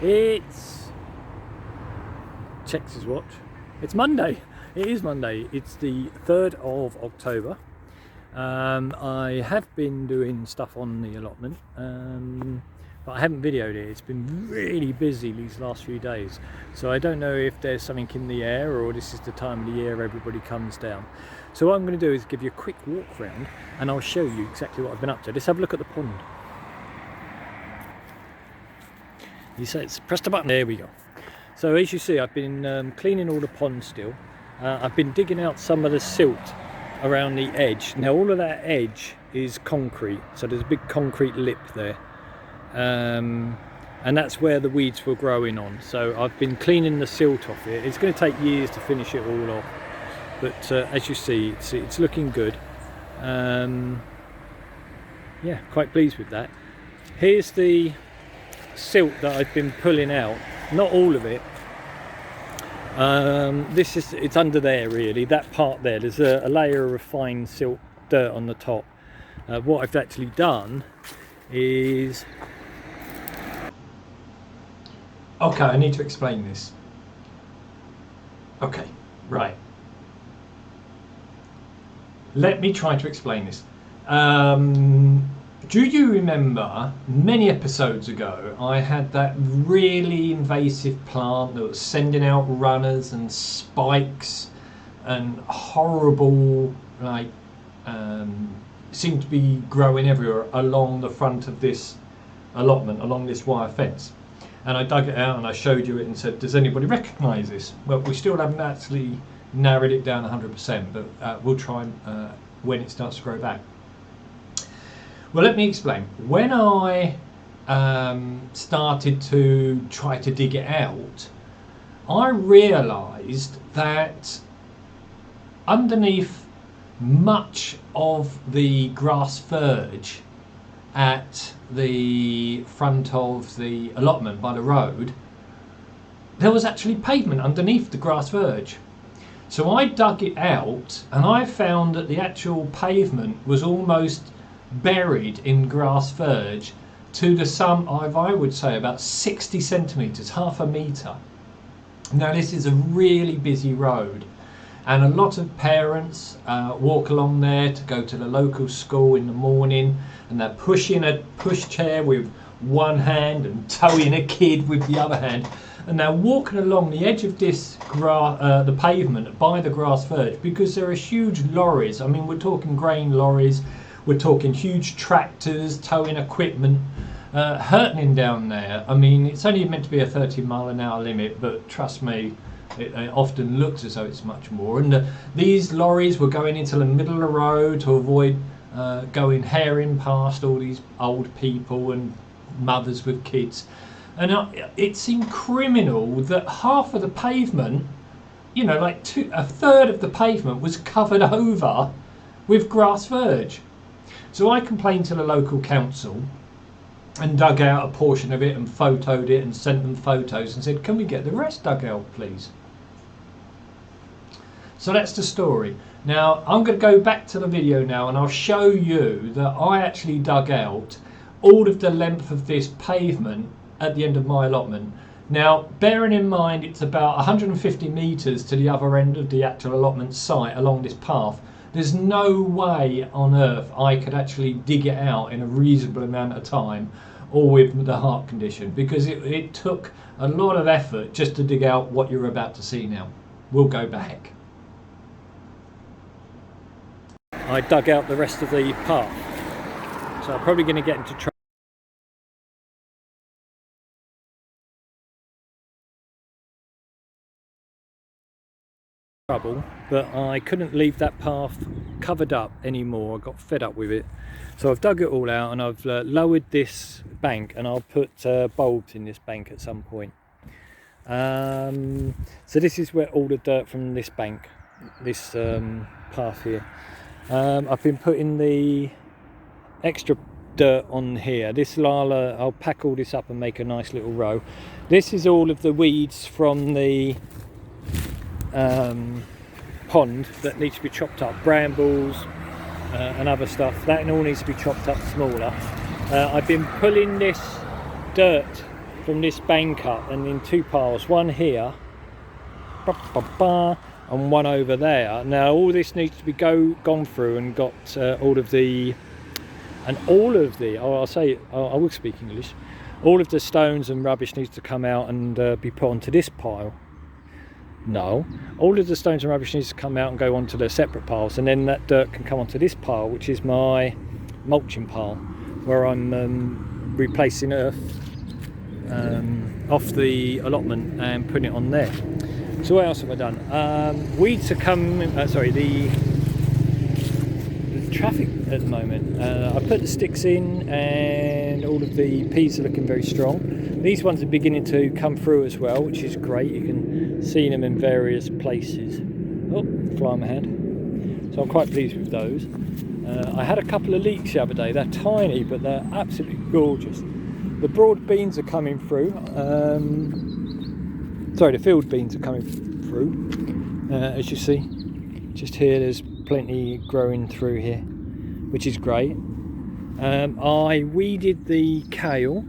It's, checks his watch, it's Monday. It is Monday. It's the 3rd of October. I have been doing stuff on the allotment, but I haven't videoed it. It's been really busy these last few days, so I don't know if there's something in the air or this is the time of the year everybody comes down. So what I'm going to do is give you a quick walk round and I'll show you exactly what I've been up to. Let's have a look at the pond. You say it's press the button. There we go. So as you see, I've been cleaning all the ponds still. I've been digging out some of the silt around the edge. Now all of that edge is concrete, so there's a big concrete lip there, and that's where the weeds were growing on. So I've been cleaning the silt off it. It's going to take years to finish it all off, but as you see, it's looking good. Yeah, quite pleased with that. Here's the silt that I've been pulling out, not all of it. It's under there really, that part there. There's a layer of fine silt dirt on the top. What I've actually done is, okay, I need to explain this. Okay, right, let me try to explain this. Do you remember many episodes ago I had that really invasive plant that was sending out runners and spikes and horrible, like, seemed to be growing everywhere along the front of this allotment, along this wire fence? And I dug it out and I showed you it and said, does anybody recognise this? Well, we still haven't actually narrowed it down 100%, but we'll try when it starts to grow back. Well, let me explain. When I started to try to dig it out, I realised that underneath much of the grass verge at the front of the allotment by the road, there was actually pavement underneath the grass verge. So I dug it out and I found that the actual pavement was almost buried in grass verge to the sum of, I would say, about 60 centimetres, half a metre. Now this is a really busy road, And a lot of parents walk along there to go to the local school in the morning, and they're pushing a pushchair with one hand and towing a kid with the other hand, and they're walking along the edge of this the pavement by the grass verge, because there are huge lorries. I mean, we're talking grain lorries, we're talking huge tractors towing equipment, hurtling down there. I mean, it's only meant to be a 30-mile-an-hour limit, but trust me, it often looks as though it's much more. And these lorries were going into the middle of the road to avoid going herring past all these old people and mothers with kids. And it seemed criminal that half of the pavement, you know, like a third of the pavement was covered over with grass verge. So I complained to the local council and dug out a portion of it and photoed it and sent them photos and said, can we get the rest dug out, please? So that's the story. Now I'm going to go back to the video now, and I'll show you that I actually dug out all of the length of this pavement at the end of my allotment. Now, bearing in mind it's about 150 metres to the other end of the actual allotment site along this path, there's no way on earth I could actually dig it out in a reasonable amount of time, or with the heart condition, because it took a lot of effort just to dig out what you're about to see now. We'll go back. I dug out the rest of the path, so I'm probably going to get into trouble, but I couldn't leave that path covered up anymore. I got fed up with it, so I've dug it all out, and I've lowered this bank, and I'll put bulbs in this bank at some point. So this is where all the dirt from this bank, this path here, I've been putting the extra dirt on here. This lala, I'll pack all this up and make a nice little row. This is all of the weeds from the pond that needs to be chopped up, brambles and other stuff. That all needs to be chopped up smaller. I've been pulling this dirt from this bank up and in two piles, one here and one over there. Now all this needs to be gone through and got all of the I will speak English. All of the stones and rubbish needs to come out and be put onto this pile. No, all of the stones and rubbish needs to come out and go onto the separate piles, and then that dirt can come onto this pile, which is my mulching pile, where I'm replacing earth off the allotment and putting it on there. So what else have I done? Weeds are coming, the traffic at the moment. I put the sticks in, and all of the peas are looking very strong. These ones are beginning to come through as well, which is great. You can see them in various places. Oh, fly on my hand. So I'm quite pleased with those. I had a couple of leeks the other day. They're tiny, but they're absolutely gorgeous. The broad beans are coming through. The field beans are coming through. As you see, just here, there's plenty growing through here, which is great. I weeded the kale,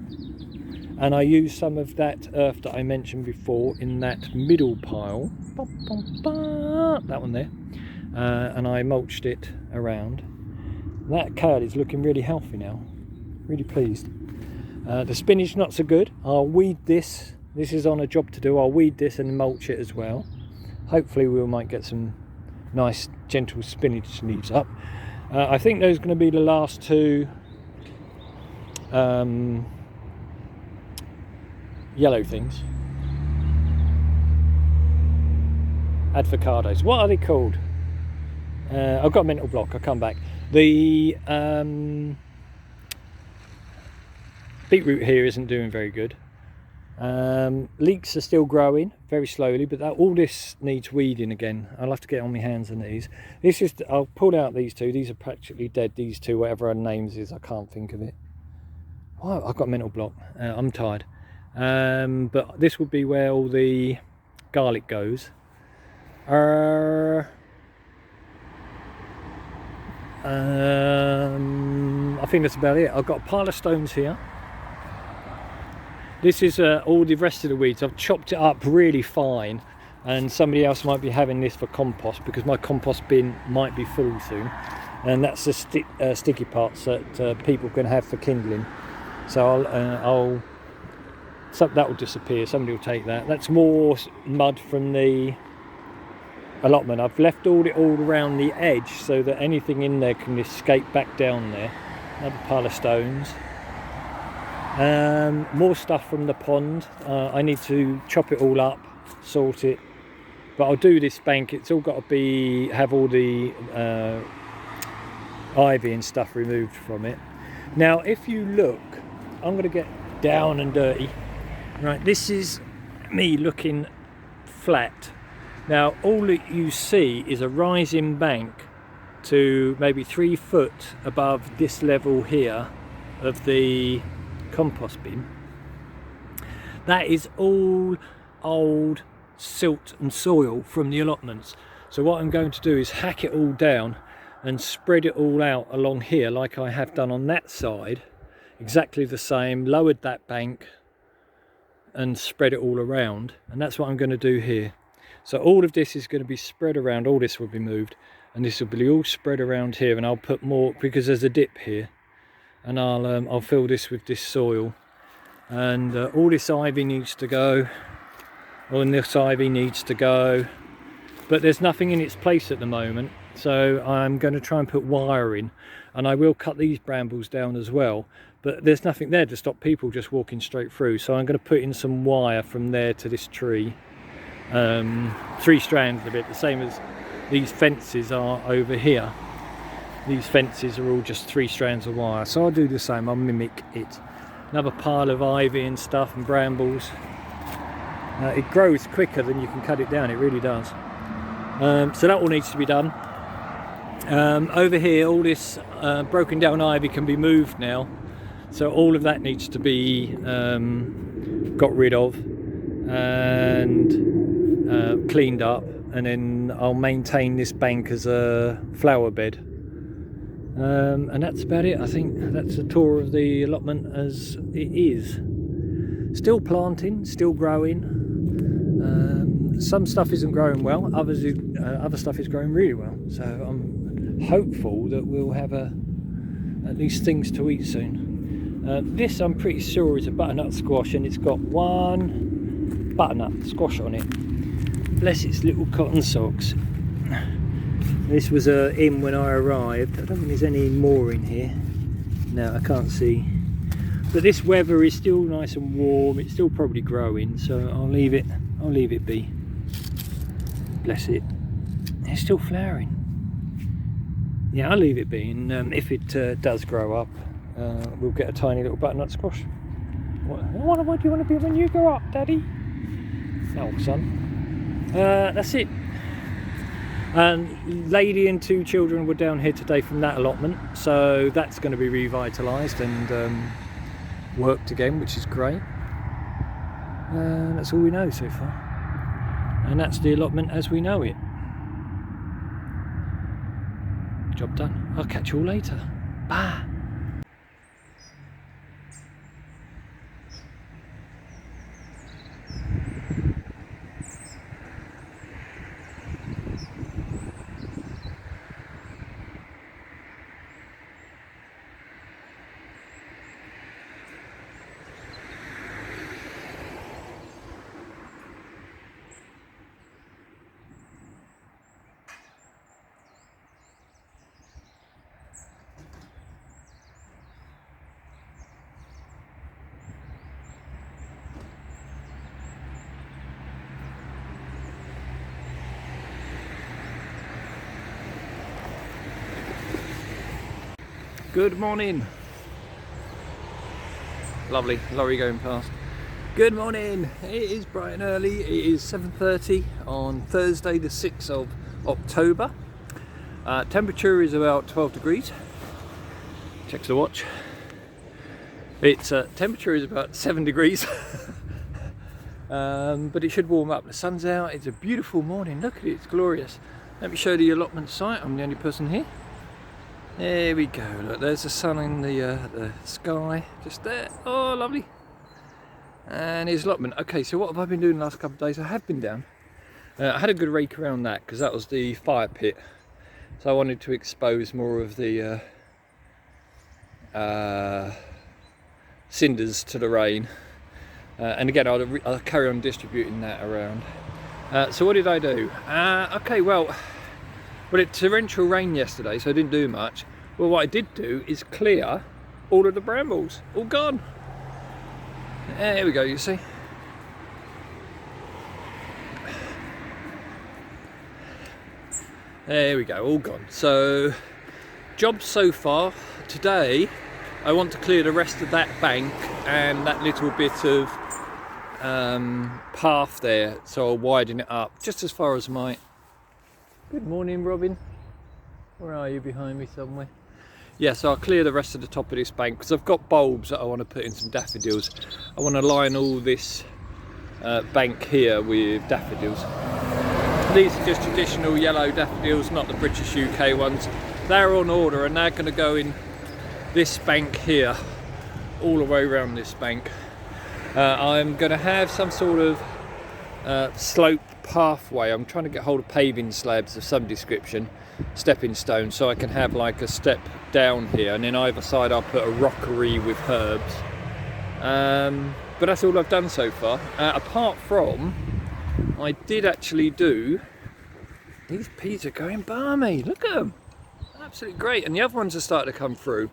and I used some of that earth that I mentioned before in that middle pile, that one there, and I mulched it around. That kale is looking really healthy now, really pleased. The spinach not so good. I'll weed this. This is on a job to do. I'll weed this and mulch it as well. Hopefully we might get some nice gentle spinach leaves up. I think those are going to be the last two yellow things. Avocados. What are they called? I've got a mental block. I'll come back. The beetroot here isn't doing very good. Leeks are still growing very slowly, but all this needs weeding again. I'll have to get on my hands and knees. This is, I'll pull out these two. These are practically dead, these two, whatever our names is. I can't think of it. Oh, I've got a mental block. I'm tired. But this would be where all the garlic goes. I think that's about it. I've got a pile of stones here. This is all the rest of the weeds. I've chopped it up really fine. and somebody else might be having this for compost, because my compost bin might be full soon, and that's the sticky parts that people can have for kindling. So that will disappear. Somebody will take that. That's more mud from the allotment. I've left all around the edge so that anything in there can escape back down there. Another pile of stones. More stuff from the pond. I need to chop it all up, sort it, but I'll do this bank. It's all got to have all the ivy and stuff removed from it. Now if you look, I'm going to get down and dirty. Right, this is me looking flat. Now all that you see is a rising bank to maybe 3 foot above this level here of the compost bin. That is all old silt and soil from the allotments. So what I'm going to do is hack it all down and spread it all out along here, like I have done on that side, exactly the same. Lowered that bank and spread it all around, and that's what I'm going to do here. So all of this is going to be spread around. All this will be moved, and this will be all spread around here, and I'll put more, because there's a dip here, and I'll fill this with this soil, and all this ivy needs to go, and this ivy needs to go, but there's nothing in its place at the moment. So I'm going to try and put wire in, and I will cut these brambles down as well, but there's nothing there to stop people just walking straight through. So I'm going to put in some wire from there to this tree, 3 strands of it, the same as these fences are over here. These fences are all just 3 strands of wire, so I'll do the same. I'll mimic it. Another pile of ivy and stuff and brambles. It grows quicker than you can cut it down, it really does. So that all needs to be done. Over here, all this broken down ivy can be moved now, so all of that needs to be got rid of and cleaned up, and then I'll maintain this bank as a flower bed, and that's about it. I think that's a tour of the allotment as it is. Still planting, still growing. Some stuff isn't growing well, other stuff is growing really well, so I'm hopeful that we'll have at least things to eat soon. This I'm pretty sure is a butternut squash, and it's got 1 butternut squash on it. Bless its little cotton socks. This was in when I arrived. I don't think there's any more in here. No, I can't see. But this weather is still nice and warm. It's still probably growing, so I'll leave it be. Bless it. It's still flowering. Yeah, I'll leave it be, and if it does grow up, we'll get a tiny little butternut squash. What do you want to be when you grow up, Daddy? Oh, son. That's it. And lady and 2 children were down here today from that allotment, so that's going to be revitalised and worked again, which is great. That's all we know so far, and that's the allotment as we know it. Job done. I'll catch you all later. Bye. Good morning. Lovely lorry going past. Good morning. It is bright and early. It is 7:30 on Thursday the 6th of October. Temperature is about 12 degrees. Checks the watch. Its temperature is about 7 degrees. But it should warm up. The sun's out. It's a beautiful morning. Look at it. It's glorious. Let me show you the allotment site. I'm the only person here. There we go. Look, there's the sun in the sky, just there. Oh, lovely. And here's allotment. Okay, so what have I been doing the last couple of days? I have been down. I had a good rake around that because that was the fire pit, so I wanted to expose more of the cinders to the rain, and again I'll carry on distributing that around. So what did I do? Okay, well it torrential rain yesterday, so I didn't do much. Well, what I did do is clear all of the brambles, all gone. There we go, you see. There we go, all gone. So, job so far. Today, I want to clear the rest of that bank and that little bit of path there, so I'll widen it up just as far as my... Good morning, Robin. Where are you? Behind me somewhere? Yeah, so I'll clear the rest of the top of this bank because I've got bulbs that I want to put in some daffodils. I want to line all this bank here with daffodils. These are just traditional yellow daffodils, not the British UK ones. They're on order and they're going to go in this bank here, all the way around this bank. I'm going to have some sort of slope pathway. I'm trying to get hold of paving slabs of some description, stepping stones, so I can have like a step down here, and then either side I'll put a rockery with herbs. But that's all I've done so far. Apart from, I did actually do, these peas are going balmy, look at them, absolutely great, and the other ones are starting to come through,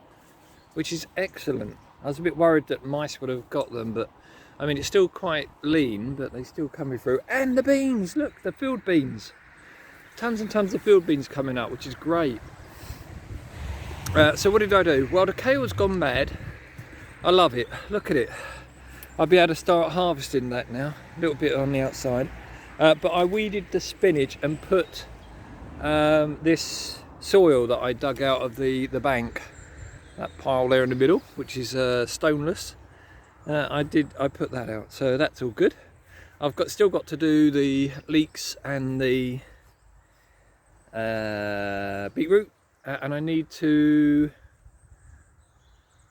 which is excellent. I was a bit worried that mice would have got them, but I mean it's still quite lean, but they still coming through. And the beans, look, the field beans, tons and tons of field beans coming up, which is great. So what did I do? Well, the kale's gone mad. I love it, look at it. I'll be able to start harvesting that now, a little bit on the outside. But I weeded the spinach and put this soil that I dug out of the bank, that pile there in the middle, which is stoneless. I put that out, so that's all good. I've still got to do the leeks and the beetroot, and I need to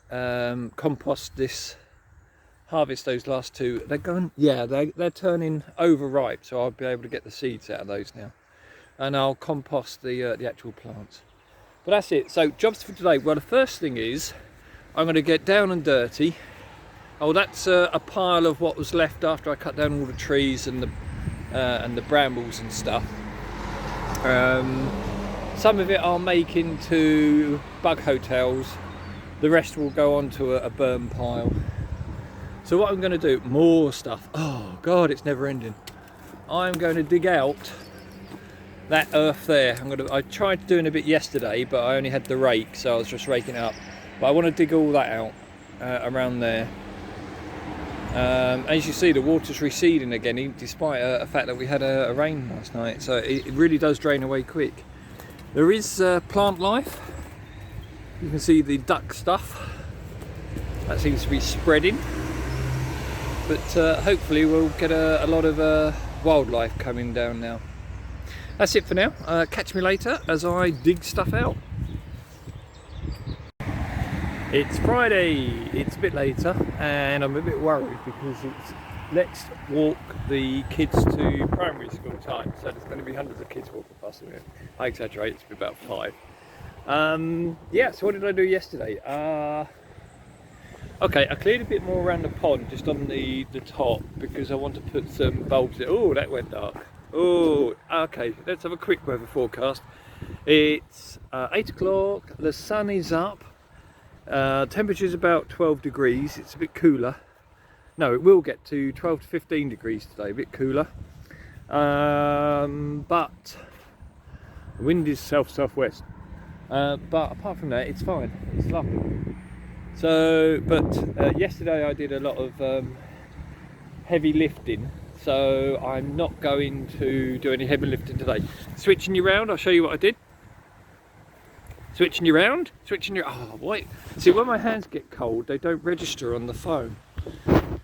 compost this. Harvest those last two. They're going, yeah, they're turning overripe, so I'll be able to get the seeds out of those now, and I'll compost the actual plants. But that's it. So jobs for today. Well, the first thing is I'm going to get down and dirty. Oh, that's a pile of what was left after I cut down all the trees and the brambles and stuff. Some of it I'll make into bug hotels. The rest will go onto a burn pile. So what I'm going to do, more stuff. Oh God, it's never ending. I'm going to dig out that earth there. I tried doing a bit yesterday, but I only had the rake, so I was just raking it up. But I want to dig all that out around there. As you see, the water's receding again, despite the fact that we had a rain last night. So it really does drain away quick. There is plant life. You can see the duck stuff. That seems to be spreading. But hopefully we'll get a lot of wildlife coming down now. That's it for now. Catch me later as I dig stuff out. It's Friday, it's a bit later, and I'm a bit worried because it's let's walk the kids to primary school time, so there's going to be hundreds of kids walking past me. I exaggerate, it's about 5. Yeah, so what did I do yesterday? Okay, I cleared a bit more around the pond, just on the top, because I want to put some bulbs in. Oh, that went dark. Oh, okay, let's have a quick weather forecast. It's 8 o'clock, the sun is up, temperature's about 12 degrees, it's a bit cooler. No, it will get to 12 to 15 degrees today, a bit cooler. But the wind is south-southwest. But apart from that, it's fine, it's lovely. So, but yesterday I did a lot of heavy lifting, so I'm not going to do any heavy lifting today. Switching you round, I'll show you what I did. Switching you round, oh wait, see when my hands get cold they don't register on the phone,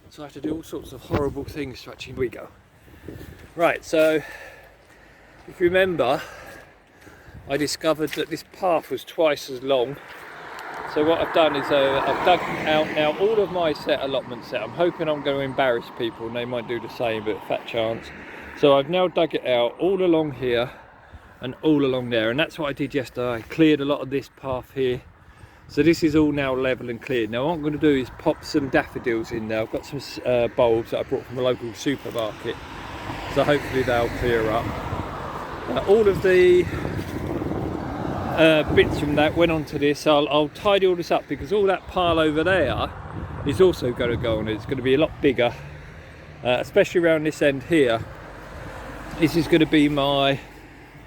so I have to do all sorts of horrible things to actually, here we go. Right, so if you remember, I discovered that this path was twice as long. So what I've done is I've dug out now all of my allotment set. I'm hoping I'm going to embarrass people and they might do the same, but fat chance. So I've now dug it out all along here and all along there, and that's what I did yesterday. I cleared a lot of this path here, so this is all now level and cleared. Now what I'm going to do is pop some daffodils in there. I've got some bulbs that I brought from a local supermarket, so hopefully they'll clear up. All of the bits from that went onto this. I'll tidy all this up, because all that pile over there is also going to go on. It's going to be a lot bigger, especially around this end here. This is going to be my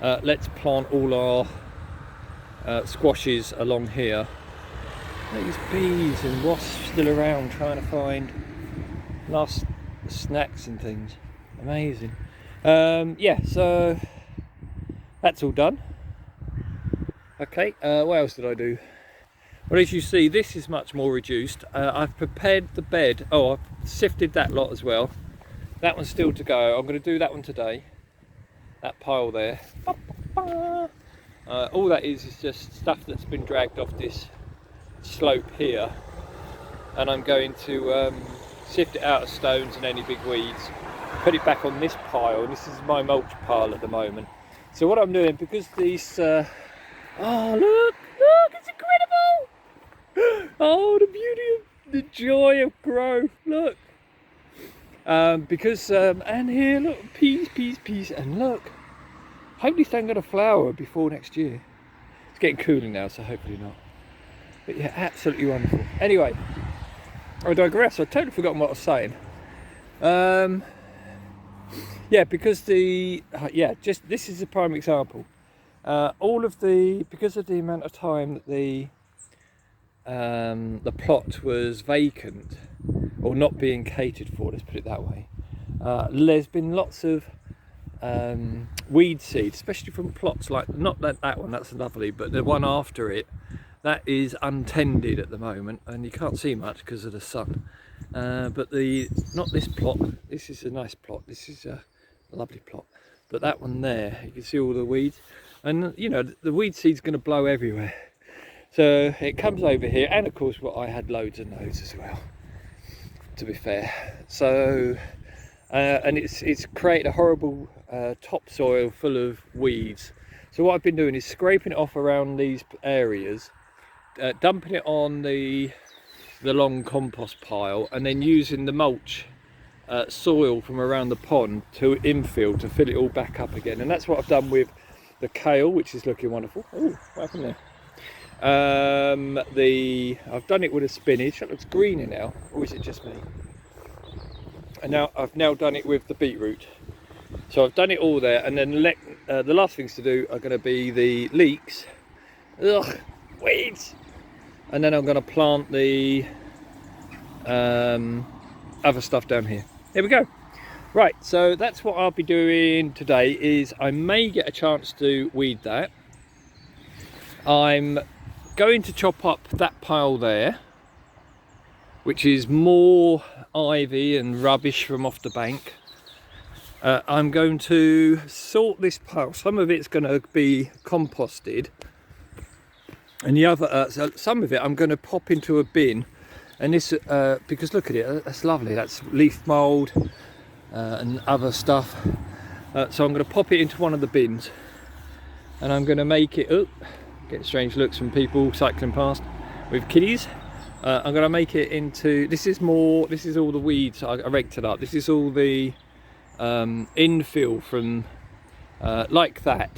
let's plant all our squashes along here. These bees and wasps still around trying to find last snacks and things. Amazing. Yeah, so that's all done. Okay, what else did I do? Well, as you see, this is much more reduced. I've prepared the bed. Oh, I've sifted that lot as well. That one's still to go. I'm going to do that one today. That pile there. All that is just stuff that's been dragged off this slope here, and I'm going to sift it out of stones and any big weeds, put it back on this pile. This is my mulch pile at the moment. So what I'm doing, because these oh look, it's incredible. Oh, the beauty of the joy of growth, look. Because and here, look, peas, and look, hope these don't go to flower before next year. It's getting cooler now, so hopefully not. But yeah, absolutely wonderful. Anyway, I digress. I totally forgotten what I was saying. Yeah, because just this is a prime example. All of the, because of the amount of time that the plot was vacant, or not being catered for, let's put it that way, there's been lots of weed seed, especially from plots like, not that one, that's lovely, but the one after it, that is untended at the moment, and you can't see much because of the sun. But not this plot, this is a nice plot, this is a lovely plot, but that one there, you can see all the weeds, and you know, the weed seed's going to blow everywhere. So it comes over here, and of course I had loads and loads as well, to be fair. So and it's created a horrible topsoil full of weeds. So what I've been doing is scraping it off around these areas, dumping it on the long compost pile, and then using the mulch soil from around the pond to infill to fill it all back up again. And that's what I've done with the kale, which is looking wonderful. Oh, what happened there? I've done it with a spinach. That looks greener now, or is it just me? And now I've done it with the beetroot. So I've done it all there, and then the last things to do are going to be the leeks. Ugh, weeds. And then I'm going to plant the other stuff down here. There we go. Right, so that's what I'll be doing today. Is I may get a chance to weed that. I'm going to chop up that pile there, which is more ivy and rubbish from off the bank. I'm going to sort this pile. Some of it's going to be composted, and the other, some of it I'm going to pop into a bin. And this, because look at it, that's lovely. That's leaf mould and other stuff. So I'm going to pop it into one of the bins, and I'm going to make it. Oh, get strange looks from people cycling past with kiddies. I'm going to make it into, this is all the weeds I raked it up. This is all the infill from like that.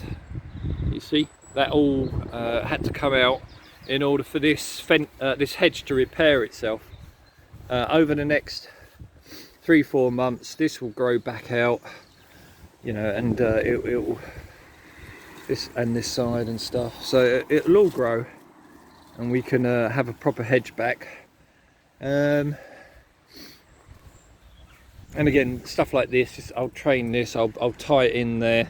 You see, that all had to come out in order for this hedge to repair itself. Over the next 3-4 months, this will grow back out, you know, and it'll this and this side and stuff, so it'll all grow, and we can have a proper hedge back. And again, stuff like this, I'll train this, I'll tie it in there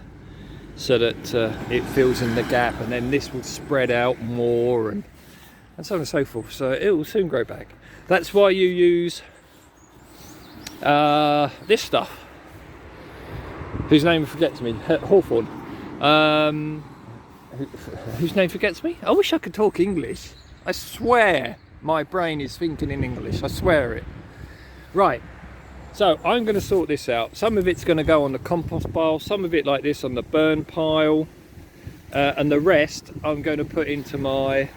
so that it fills in the gap, and then this will spread out more, and so on and so forth. So it will soon grow back. That's why you use this stuff, whose name forgets me, Hawthorn. Whose name forgets me? I wish I could talk English. I swear my brain is thinking in English, I swear it. Right, So I'm going to sort this out. Some of it's going to go on the compost pile, some of it like this on the burn pile, and the rest I'm going to put into my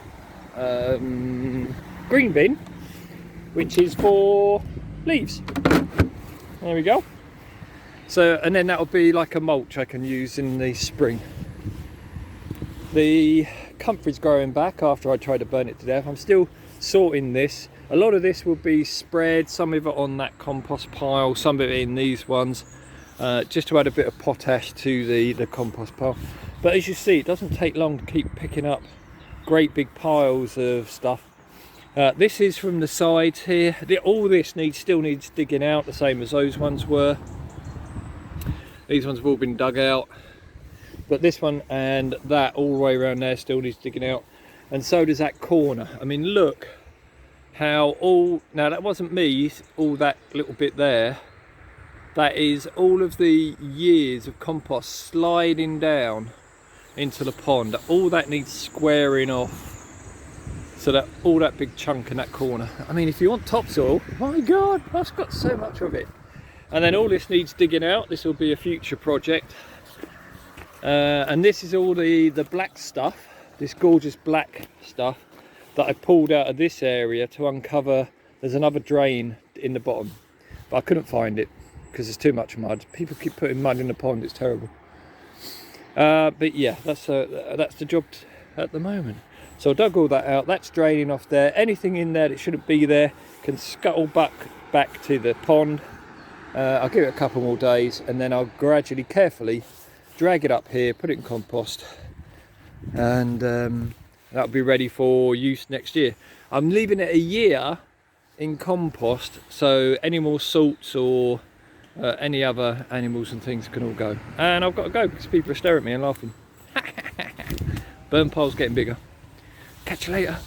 green bin, which is for leaves. There we go. So, and then that'll be like a mulch I can use in the spring. The comfrey's growing back after I tried to burn it to death. I'm still sorting this. A lot of this will be spread, some of it on that compost pile, some of it in these ones, just to add a bit of potash to the compost pile. But as you see, it doesn't take long to keep picking up great big piles of stuff. This is from the sides here. All this still needs digging out, the same as those ones were. These ones have all been dug out. But this one and that all the way around there still needs digging out. And so does that corner. I mean, look how now that wasn't me, all that little bit there. That is all of the years of compost sliding down into the pond. All that needs squaring off. So that all that big chunk in that corner. I mean, if you want topsoil, my God, I've got so much of it. And then all this needs digging out. This will be a future project. And this is all the black stuff, this gorgeous black stuff that I pulled out of this area to uncover. There's another drain in the bottom, but I couldn't find it because there's too much mud. People keep putting mud in the pond, it's terrible. But yeah, that's the job at the moment. So I dug all that out, that's draining off there. Anything in there that shouldn't be there can scuttle back to the pond. I'll give it a couple more days and then I'll gradually, carefully drag it up here, put it in compost, and that'll be ready for use next year. I'm leaving it a year in compost, so any more salts or any other animals and things can all go. And I've got to go because people are staring at me and laughing. Burn pile's getting bigger. Catch you later.